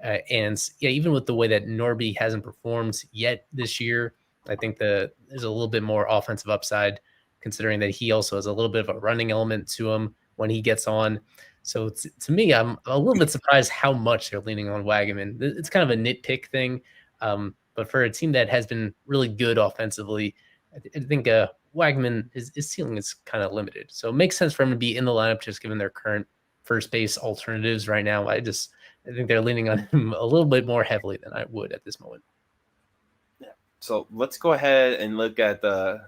And yeah, even with the way that Norby hasn't performed yet this year, I think there's a little bit more offensive upside, considering that he also has a little bit of a running element to him when he gets on. So to me, I'm a little bit surprised how much they're leaning on Wagaman. It's kind of a nitpick thing. But for a team that has been really good offensively, I think Wagman, his ceiling is kind of limited. So it makes sense for him to be in the lineup just given their current first base alternatives right now. I think they're leaning on him a little bit more heavily than I would at this moment. Yeah. So let's go ahead and look at the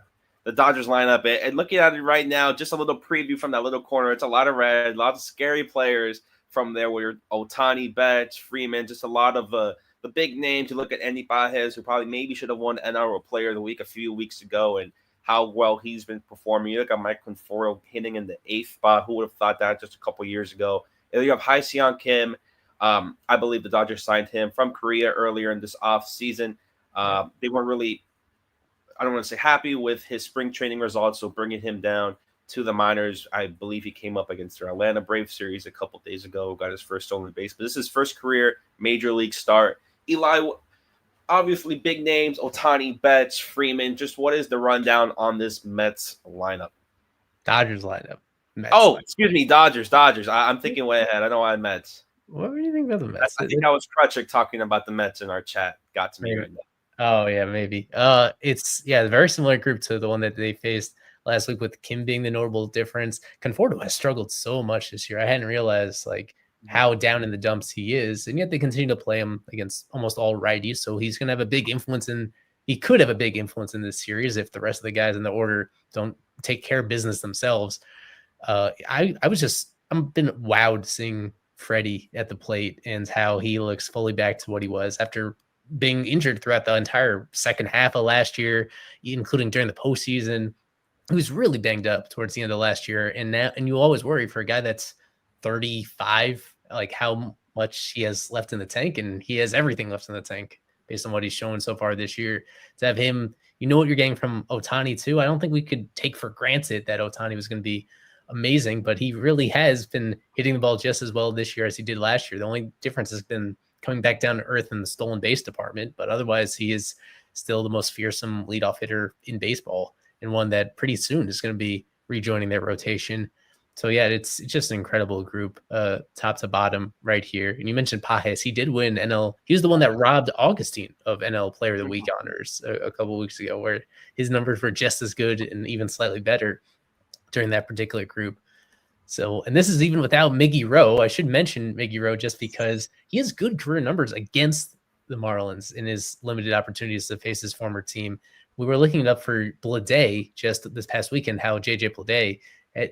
Dodgers lineup. And looking at it right now, just a little preview from that little corner. It's a lot of red, lots of scary players from there where Ohtani, Betts, Freeman, just a lot of the big names. You look at Andy Baez, who probably maybe should have won NL Player of the Week a few weeks ago, and how well he's been performing. You look at Mike Conforto hitting in the 8th spot. Who would have thought that just a couple years ago? And you have Hye-Seong Kim. I believe the Dodgers signed him from Korea earlier in this offseason. They weren't really, I don't want to say happy with his spring training results, so bringing him down to the minors. I believe he came up against their Atlanta Braves series a couple days ago, got his first stolen base. But this is his first career major league start. Eli, obviously big names, Ohtani, Betts, Freeman. Just what is the rundown on this Mets lineup? Dodgers lineup. Mets lineup. Excuse me, Dodgers. I'm thinking way ahead. I know I Mets. What do you think about the Mets? I think that was Krutchik talking about the Mets in our chat. Got to me right now. Oh, yeah, maybe. It's a very similar group to the one that they faced last week, with Kim being the notable difference. Conforto has struggled so much this year. I hadn't realized how down in the dumps he is, and yet they continue to play him against almost all righties. So he's going to have a big influence he could have a big influence in this series if the rest of the guys in the order don't take care of business themselves. I've been wowed seeing Freddie at the plate and how he looks fully back to what he was after being injured throughout the entire second half of last year, including during the postseason. He was really banged up towards the end of last year. And you always worry for a guy that's 35, how much he has left in the tank, and he has everything left in the tank based on what he's shown so far this year. To have him, what you're getting from Ohtani too. I don't think we could take for granted that Ohtani was going to be amazing, but he really has been hitting the ball just as well this year as he did last year. The only difference has been coming back down to earth in the stolen base department, but otherwise he is still the most fearsome leadoff hitter in baseball, and one that pretty soon is going to be rejoining their rotation. So yeah, it's just an incredible group, top to bottom right here. And you mentioned Pajes. He did win NL. He was the one that robbed Augustine of NL Player of the Week honors a couple of weeks ago, where his numbers were just as good and even slightly better during that particular group. So, and this is even without Miggy Rowe. I should mention Miggy Rowe just because he has good career numbers against the Marlins in his limited opportunities to face his former team. We were looking it up for Bleday just this past weekend, how JJ Bleday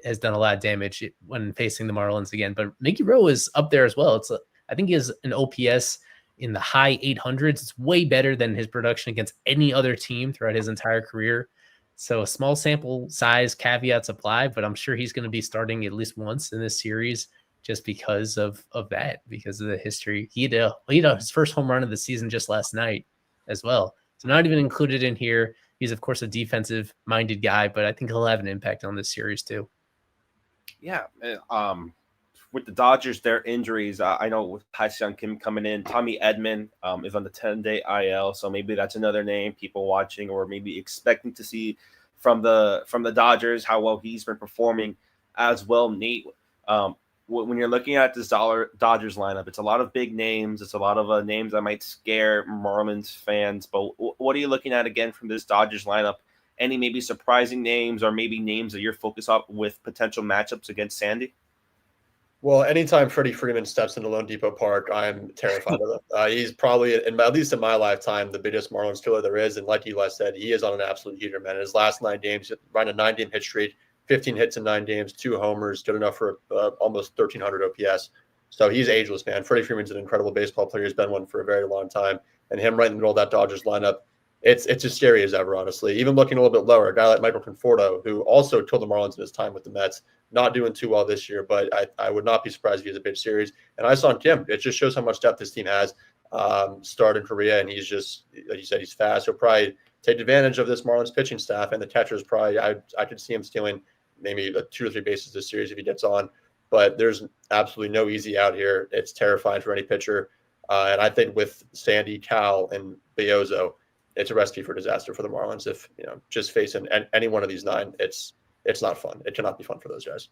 has done a lot of damage when facing the Marlins again. But Miggy Rowe is up there as well. I think he has an OPS in the high 800s. It's way better than his production against any other team throughout his entire career. So a small sample size caveats apply, but I'm sure he's going to be starting at least once in this series just because of that, because of the history. He had his first home run of the season just last night as well. So not even included in here. He's, of course, a defensive-minded guy, but I think he'll have an impact on this series too. Yeah. With the Dodgers, their injuries, I know with Ha-Seong Kim coming in, Tommy Edman is on the 10-day IL, so maybe that's another name people watching or maybe expecting to see from the Dodgers, how well he's been performing as well. Nate, when you're looking at this Dodgers lineup, it's a lot of big names. It's a lot of names that might scare Marlins fans. But what are you looking at again from this Dodgers lineup? Any maybe surprising names or maybe names that you're focused on with potential matchups against Sandy? Well, anytime Freddie Freeman steps into Lone Depot Park, I'm terrified of him. He's probably, at least in my lifetime, the biggest Marlins killer there is. And like Eli said, he is on an absolute heater, man. His last 9 games, running a 9-game hit streak, 15 hits in 9 games, 2 homers, good enough for almost 1,300 OPS. So he's ageless, man. Freddie Freeman's an incredible baseball player. He's been one for a very long time. And him right in the middle of that Dodgers lineup, it's as scary as ever, honestly. Even looking a little bit lower, a guy like Michael Conforto, who also killed the Marlins in his time with the Mets, not doing too well this year, but I would not be surprised if he has a big series. And Ha-Seong Kim, it just shows how much depth this team has. Started in Korea, and he's just, like you said, he's fast. He'll probably take advantage of this Marlins pitching staff, and the catchers probably, I could see him stealing maybe 2 or 3 bases this series if he gets on. But there's absolutely no easy out here. It's terrifying for any pitcher. And I think with Sandy, Cal, and Beozo, it's a recipe for disaster for the Marlins. If just facing any one of these 9, it's not fun. It cannot be fun for those guys.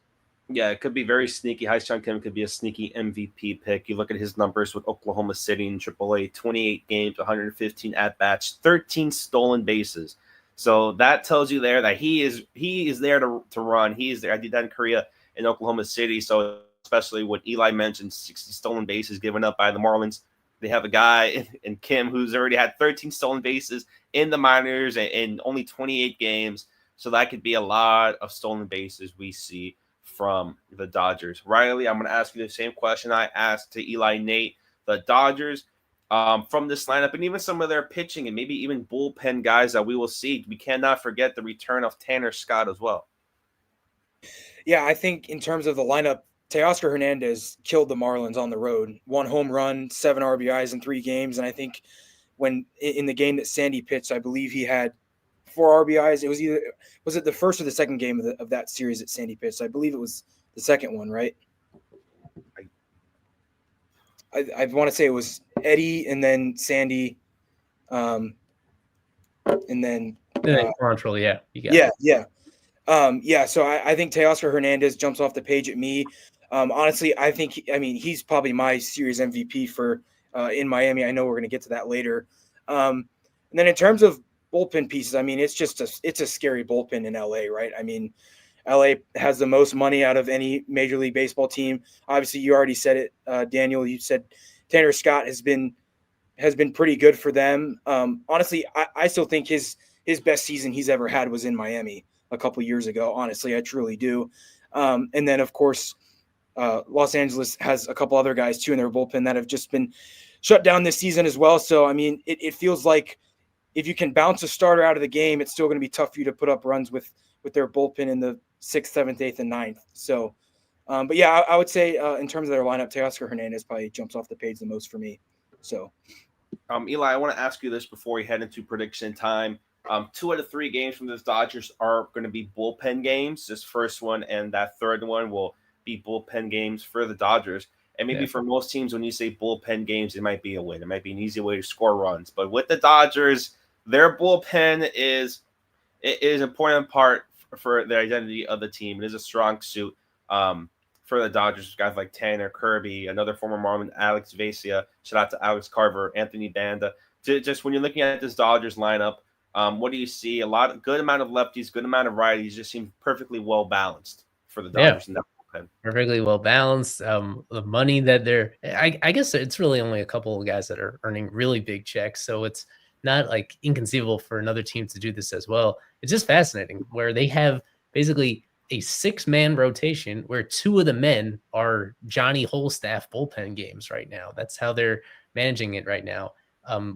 Yeah, it could be very sneaky. Ha-Seong Kim could be a sneaky MVP pick. You look at his numbers with Oklahoma City in AAA, 28 games, 115 at-bats, 13 stolen bases. So that tells you there that he is there to run. He is there. I did that in Korea, in Oklahoma City. So especially what Eli mentioned, 60 stolen bases given up by the Marlins. They have a guy in Kim who's already had 13 stolen bases in the minors in only 28 games. So that could be a lot of stolen bases we see from the Dodgers. Riley, I'm going to ask you the same question I asked to Eli, Nate. The Dodgers, from this lineup, and even some of their pitching and maybe even bullpen guys that we will see, we cannot forget the return of Tanner Scott as well. Yeah, I think in terms of the lineup, Teoscar Hernandez killed the Marlins on the road. 1 home run, 7 RBIs in 3 games. And I think when in the game that Sandy pitched, I believe he had 4 RBIs. It was it the first or the second game of that series that Sandy pitched? I believe it was the second one, right? I want to say it was Eddie and then Sandy, and then Quantrill, yeah. So I think Teoscar Hernandez jumps off the page at me. Honestly, he's probably my series MVP for in Miami. I know we're going to get to that later. And then in terms of bullpen pieces, it's a scary bullpen in LA, right? LA has the most money out of any Major League Baseball team. Obviously, you already said it, Daniel. You said Tanner Scott has been pretty good for them. Honestly, I still think his best season he's ever had was in Miami a couple years ago. Honestly, I truly do. And then, of course, Los Angeles has a couple other guys, too, in their bullpen that have just been shut down this season as well. So, it feels like if you can bounce a starter out of the game, it's still going to be tough for you to put up runs with their bullpen in the 6th, 7th, 8th, and 9th. So, but yeah, I would say in terms of their lineup, Teoscar Hernandez probably jumps off the page the most for me. So, Eli, I want to ask you this before we head into prediction time. 2 out of 3 games from the Dodgers are going to be bullpen games. This first one and that third one will be bullpen games for the Dodgers. And maybe for most teams, when you say bullpen games, it might be a win. It might be an easy way to score runs. But with the Dodgers, their bullpen is an important part for the identity of the team. It is a strong suit for the Dodgers. Guys like Tanner Kirby, another former Marlin, Alex Vesia. Shout out to Alex Carver, Anthony Banda. Just when you're looking at this Dodgers lineup, what do you see? A good amount of lefties, good amount of righties. Just seem perfectly well balanced for the Dodgers in that bullpen. Perfectly well balanced. The money that I guess it's really only a couple of guys that are earning really big checks. So it's not like inconceivable for another team to do this as well. It's just fascinating where they have basically a 6-man rotation where 2 of the men are Johnny Holstaff bullpen games right now. That's how they're managing it right now.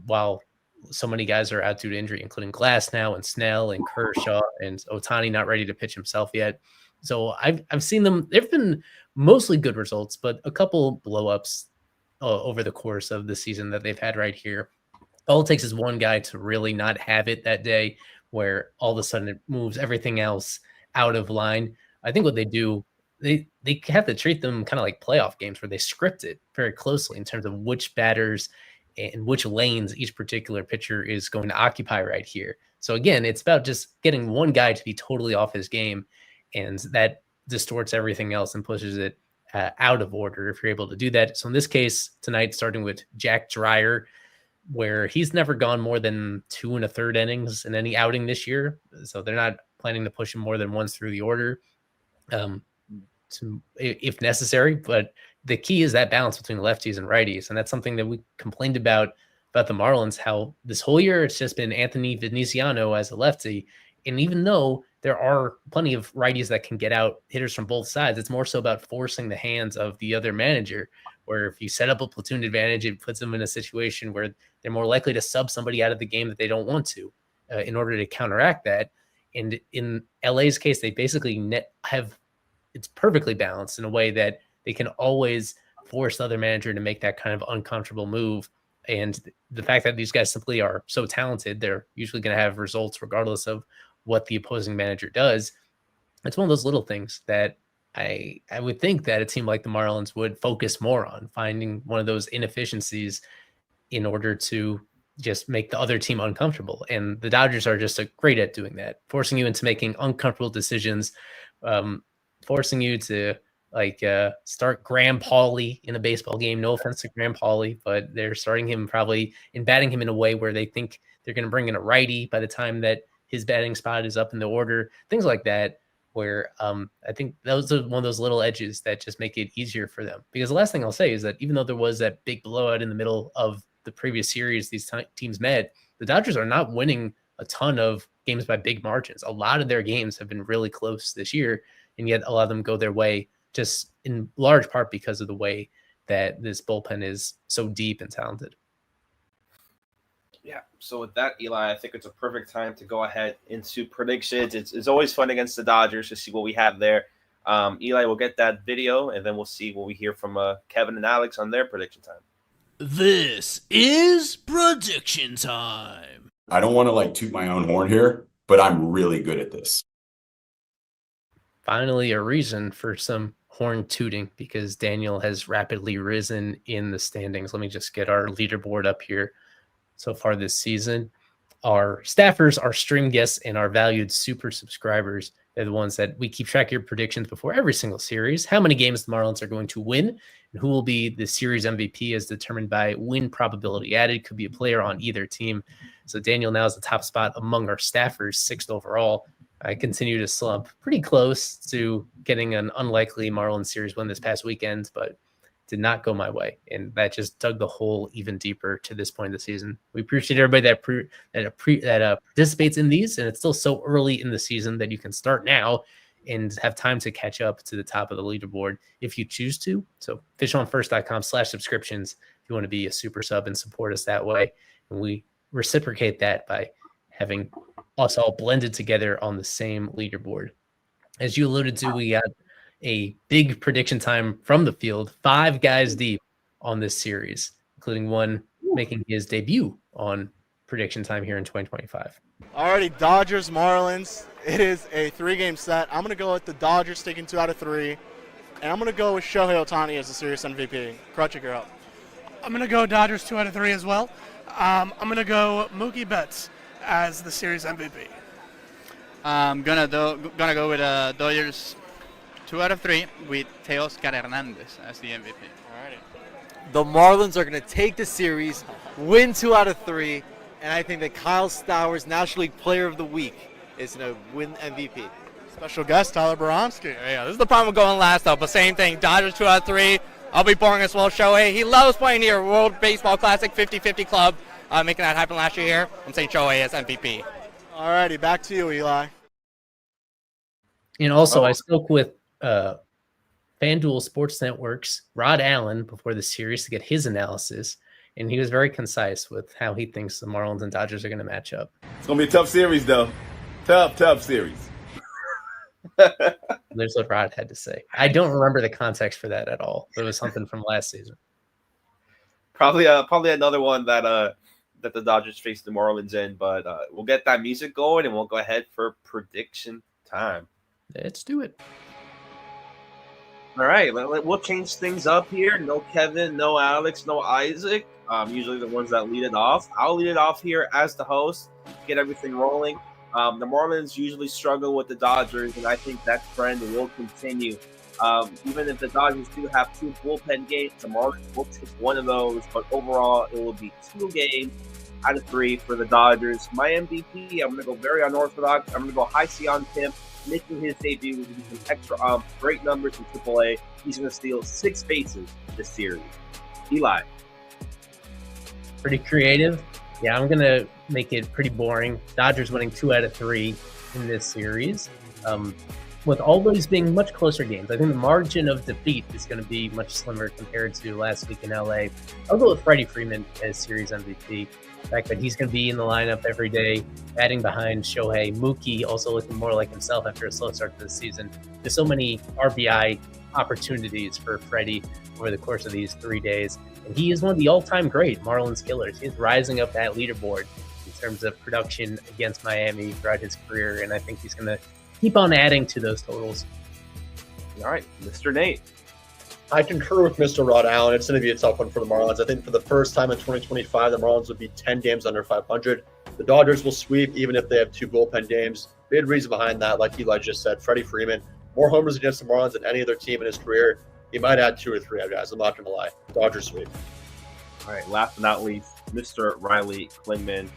While so many guys are out due to injury, including Glass now and Snell and Kershaw and Ohtani not ready to pitch himself yet. So I've seen them. They've been mostly good results, but a couple blowups over the course of the season that they've had right here. All it takes is one guy to really not have it that day where all of a sudden it moves everything else out of line. I think what they do, they have to treat them kind of like playoff games where they script it very closely in terms of which batters and which lanes each particular pitcher is going to occupy right here. So again, it's about just getting one guy to be totally off his game, and that distorts everything else and pushes it out of order if you're able to do that. So in this case tonight, starting with Jack Dreyer, where he's never gone more than 2 1/3 innings in any outing this year. So they're not planning to push him more than once through the order, if necessary. But the key is that balance between lefties and righties. And that's something that we complained about the Marlins, how this whole year it's just been Anthony Veneziano as a lefty. And even though there are plenty of righties that can get out hitters from both sides, it's more so about forcing the hands of the other manager, where if you set up a platoon advantage, it puts them in a situation where they're more likely to sub somebody out of the game that they don't want to in order to counteract that. And in LA's case, they basically it's perfectly balanced in a way that they can always force the other manager to make that kind of uncomfortable move. And the fact that these guys simply are so talented, they're usually going to have results regardless of what the opposing manager does. It's one of those little things that I would think that a team like the Marlins would focus more on, finding one of those inefficiencies in order to just make the other team uncomfortable. And the Dodgers are just great at doing that, forcing you into making uncomfortable decisions, forcing you to start Graham Pauley in a baseball game. No offense to Graham Pauley, but they're starting him probably and batting him in a way where they think they're going to bring in a righty by the time that his batting spot is up in the order, things like that, where I think those are one of those little edges that just make it easier for them. Because the last thing I'll say is that even though there was that big blowout in the middle of the previous series these teams met, the Dodgers are not winning a ton of games by big margins. A lot of their games have been really close this year, and yet a lot of them go their way just in large part because of the way that this bullpen is so deep and talented. Yeah. So with that, Eli, I think it's a perfect time to go ahead into predictions. It's always fun against the Dodgers to see what we have there. Eli, we'll get that video, and then we'll see what we hear from Kevin and Alex on their prediction time. This is prediction time. I don't want to toot my own horn here, but I'm really good at this. Finally, a reason for some horn tooting, because Daniel has rapidly risen in the standings. Let me just get our leaderboard up here. So far this season, our staffers, our stream guests, and our valued super subscribers, they're the ones that we keep track of your predictions before every single series. How many games the Marlins are going to win, and who will be the series MVP is determined by win probability added. Could be a player on either team. So Daniel now is the top spot among our staffers, 6th overall. I continue to slump pretty close to getting an unlikely Marlins series win this past weekend, but did not go my way. And that just dug the hole even deeper to this point in the season. We appreciate everybody that participates in these, and it's still so early in the season that you can start now and have time to catch up to the top of the leaderboard if you choose to. So fishonfirst.com/subscriptions if you want to be a super sub and support us that way. And we reciprocate that by having us all blended together on the same leaderboard. As you alluded to, we got a big prediction time from the field, 5 guys deep on this series, including one making his debut on prediction time here in 2025. Alrighty, Dodgers, Marlins. It is a 3-game set. I'm going to go with the Dodgers taking 2 out of 3, and I'm going to go with Shohei Ohtani as the series MVP. Crutchick, you're up. I'm going to go Dodgers 2 out of 3 as well. I'm going to go Mookie Betts as the series MVP. I'm gonna go with Dodgers 2 out of 3 with Teoscar Hernandez as the MVP. Alrighty. The Marlins are going to take the series, win 2 out of 3, and I think that Kyle Stowers, National League Player of the Week, is going to win MVP. Special guest, Tyler Boromsky. Yeah, this is the problem with going last, though, but same thing. Dodgers 2 out of 3. I'll be boring as well. Shohei, he loves playing here. World Baseball Classic 50-50 club, making that happen last year here. I'm saying Shohei as MVP. Alrighty, back to you, Eli. And also, I spoke with FanDuel Sports Network's Rod Allen before the series to get his analysis, and he was very concise with how he thinks the Marlins and Dodgers are going to match up. It's going to be a tough series, though. Tough series. There's what Rod had to say. I don't remember the context for that at all. It was something from last season. Probably another one that the Dodgers face the Marlins in, but we'll get that music going and we'll go ahead for prediction time. Let's do it. All right, we'll change things up here. No Kevin, no Alex, no Isaac. Usually the ones that lead it off. I'll lead it off here as the host, get everything rolling. The Marlins usually struggle with the Dodgers, and I think that trend will continue. Even if the Dodgers do have 2 bullpen games, the Marlins will take one of those, but overall it will be 2 games out of 3 for the Dodgers. My MVP, I'm going to go very unorthodox. I'm going to go Hye-Seon Kim, making his debut with some extra great numbers in AAA. He's going to steal 6 bases this series. Eli. Pretty creative. Yeah, I'm going to make it pretty boring. Dodgers winning 2 out of 3 in this series. With all those being much closer games, I think the margin of defeat is going to be much slimmer compared to last week in LA. I'll go with Freddie Freeman as series MVP. The fact that he's going to be in the lineup every day, batting behind Shohei. Mookie also looking more like himself after a slow start to the season. There's so many RBI opportunities for Freddie over the course of these 3 days. And he is one of the all-time great Marlins killers. He's rising up that leaderboard in terms of production against Miami throughout his career. And I think he's going to keep on adding to those totals. All right, Mr. Nate. I concur with Mr. Rod Allen. It's going to be a tough one for the Marlins. I think for the first time in 2025, the Marlins would be 10 games under 500. The Dodgers will sweep even if they have 2 bullpen games. Big reason behind that, like Eli just said, Freddie Freeman, more homers against the Marlins than any other team in his career. He might add 2 or 3, guys. I'm not going to lie. Dodgers sweep. All right, last but not least, Mr. Riley Klingman.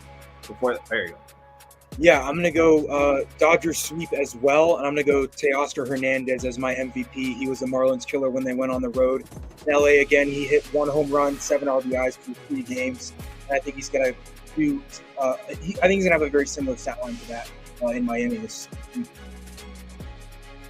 There you go. Yeah, I'm going to go Dodgers sweep as well, and I'm going to go Teoscar Hernandez as my MVP. He was the Marlins killer when they went on the road. In LA, again, he hit 1 home run, 7 RBIs through 3 games. And I think he's going to do I think he's going to have a very similar stat line to that in Miami this week.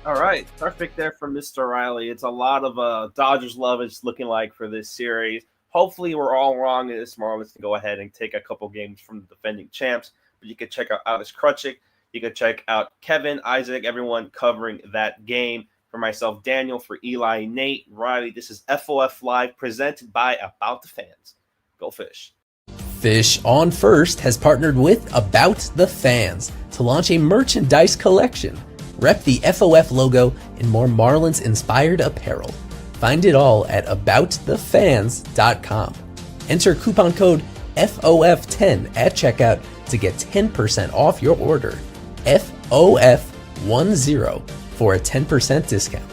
All right, perfect there from Mr. Riley. It's a lot of Dodgers love it's looking like for this series. Hopefully we're all wrong and this Marlins can go ahead and take a couple games from the defending champs. But you can check out Alex Krutchik. You can check out Kevin, Isaac, everyone covering that game. For myself, Daniel, for Eli, Nate, Riley, this is FOF Live presented by About the Fans. Go Fish. Fish on First has partnered with About the Fans to launch a merchandise collection. Rep the FOF logo in more Marlins-inspired apparel. Find it all at aboutthefans.com. Enter coupon code FOF10 at checkout to get 10% off your order. FOF10 for a 10% discount.